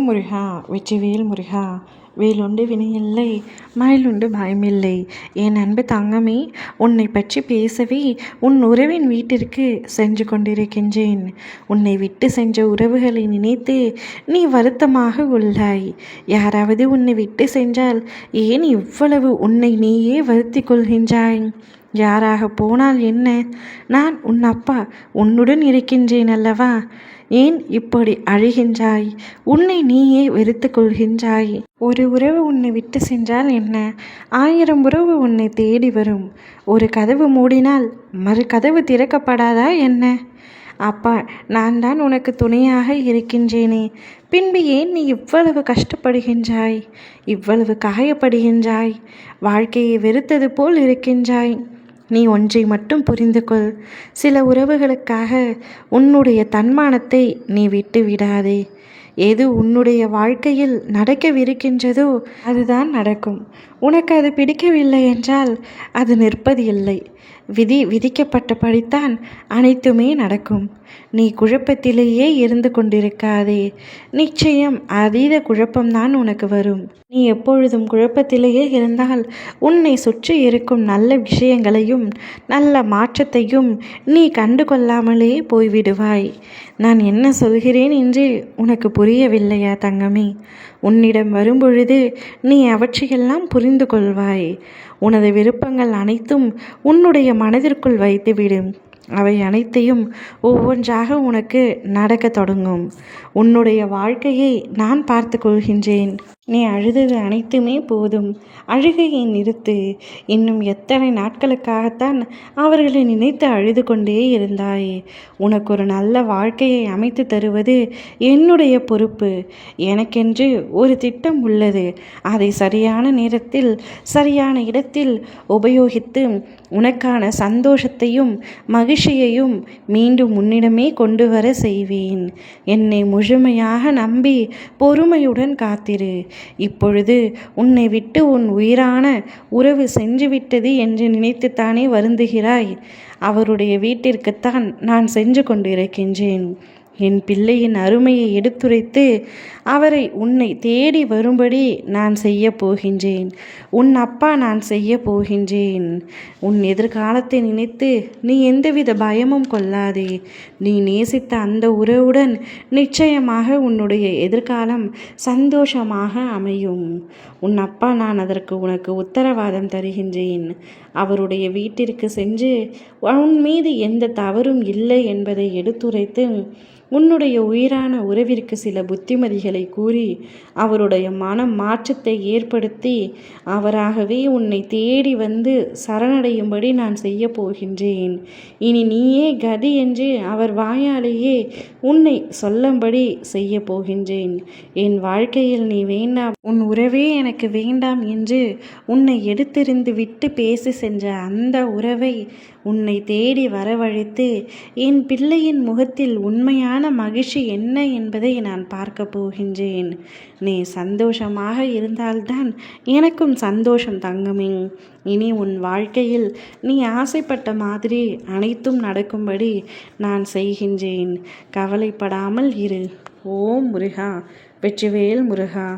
ஓம் முருகா, வெற்றிவேல் முருகா. வேலுண்டு வினையில்லை, மயிலுண்டு பயமில்லை. என் அன்பு தங்கமே, உன்னை பற்றி பேசவே உன் உறவின் வீட்டிற்கு சென்று கொண்டிருக்கின்றேன். உன்னை விட்டு சென்ற உறவுகளை நினைத்து நீ வருத்தமாக உள்ளாய். யாராவது உன்னை விட்டு சென்றால் ஏன் இவ்வளவு உன்னை நீயே வருத்தி கொள்கின்றாய்? யாராக போனால் என்ன? நான் உன் அப்பா உன்னுடன் இருக்கின்றேன் அல்லவா? ஏன் இப்படி அழுகின்றாய்? உன்னை நீயே வெறுத்து கொள்கின்றாய். ஒரு உறவு உன்னை விட்டு சென்றால் என்ன? 1000 உறவு உன்னை தேடி வரும். ஒரு கதவு மூடினால் மறு கதவு திறக்கப்படாதா என்ன? அப்பா, நான் தான் உனக்கு துணையாக இருக்கின்றேனே, பின்பு ஏன் நீ இவ்வளவு கஷ்டப்படுகின்றாய்? இவ்வளவு காயப்படுகின்றாய்? வாழ்க்கையை வெறுத்தது போல் இருக்கின்றாய். நீ ஒன்றை மட்டும் புரிந்து கொள். சில உறவுகளுக்காக உன்னுடைய தன்மானத்தை நீ விட்டு விடாதே. எது உன்னுடைய வாழ்க்கையில் நடக்கவிருக்கின்றதோ அதுதான் நடக்கும். உனக்கு அது பிடிக்கவில்லை என்றால் அது நிற்பது இல்லை. விதிக்கப்பட்டபடித்தான் அனைத்துமே நடக்கும். நீ குழப்பத்திலேயே இருந்து கொண்டிருக்காதே. நிச்சயம் அதீத குழப்பம்தான் உனக்கு வரும். நீ எப்பொழுதும் குழப்பத்திலேயே இருந்தால் உன்னை சுற்றி இருக்கும் நல்ல விஷயங்களையும் நல்ல மாற்றத்தையும் நீ கண்டு கொள்ளாமலே போய்விடுவாய். நான் என்ன சொல்கிறேன் என்று உனக்கு புரியவில்லையா தங்கமே? உன்னிடம் வரும்பொழுது நீ அவற்றையெல்லாம் புரிந்து கொள்வாய். உனது விருப்பங்கள் அனைத்தும் உன்னுடைய மனதிற்குள் வைத்துவிடும். அவை அனைத்தையும் ஒவ்வொன்றாக உனக்கு நடக்க தொடங்கும். உன்னுடைய வாழ்க்கையை நான் பார்த்து கொள்கின்றேன். நீ அழுதது அனைத்துமே போதும். அழுகையை நிறுத்து. இன்னும் எத்தனை நாட்களுக்காகத்தான் அவர்களை நினைத்து அழுது கொண்டே இருந்தாயே? உனக்கு ஒரு நல்ல வாழ்க்கையை அமைத்து தருவது என்னுடைய பொறுப்பு. எனக்கென்று ஒரு திட்டம் உள்ளது. அதை சரியான நேரத்தில் சரியான இடத்தில் உபயோகித்து உனக்கான சந்தோஷத்தையும் மகிழ்ச்சியையும் மீண்டும் உன்னிடமே கொண்டு வர செய்வேன். என்னை முழுமையாக நம்பி பொறுமையுடன் காத்திரு. இப்பொழுது உன்னை விட்டு உன் உயிரான உறவு சென்றுவிட்டது என்று நினைத்துத்தானே வருந்துகிறாய்? அவருடைய வீட்டிற்குத்தான் நான் சென்று கொண்டிருக்கின்றேன். என் பிள்ளையின் அருமையை எடுத்துரைத்து அவரை உன்னை தேடி வரும்படி நான் செய்ய போகின்றேன். உன் அப்பா நான் செய்ய போகின்றேன். உன் எதிர்காலத்தை நினைத்து நீ எந்தவித பயமும் கொள்ளாதே. நீ நேசித்த அந்த உறவுடன் நிச்சயமாக உன்னுடைய எதிர்காலம் சந்தோஷமாக அமையும். உன் அப்பா நான் அதற்கு உனக்கு உத்தரவாதம் தருகின்றேன். அவருடைய வீட்டிற்கு சென்று உன் மீது எந்த தவறும் இல்லை என்பதை எடுத்துரைத்து உன்னுடைய உயிரான உறவிற்கு சில புத்திமதிகளை கூறி அவருடைய மனம் மாற்றத்தை ஏற்படுத்தி அவராகவே உன்னை தேடி வந்து சரணடையும்படி நான் செய்ய போகின்றேன். இனி நீயே கதி என்று அவர் வாயாலேயே உன்னை சொல்லும்படி செய்ய போகின்றேன். என் வாழ்க்கையில் நீ வேண்டாம், உன் உறவே எனக்கு வேண்டாம் என்று உன்னை எடுத்தெறிந்து விட்டு பேசி சென்ற அந்த உறவை உன்னை தேடி வரவழைத்து என் பிள்ளையின் முகத்தில் உண்மையான மகிழ்ச்சி என்ன என்பதை நான் பார்க்க போகின்றேன். நீ சந்தோஷமாக இருந்தால்தான் எனக்கும் சந்தோஷம் தங்கமே. இனி உன் வாழ்க்கையில் நீ ஆசைப்பட்ட மாதிரி அனைத்தும் நடக்கும்படி நான் செய்கின்றேன். கவலைப்படாமல் இரு. ஓம் முருகா, வெற்றிவேல் முருகா.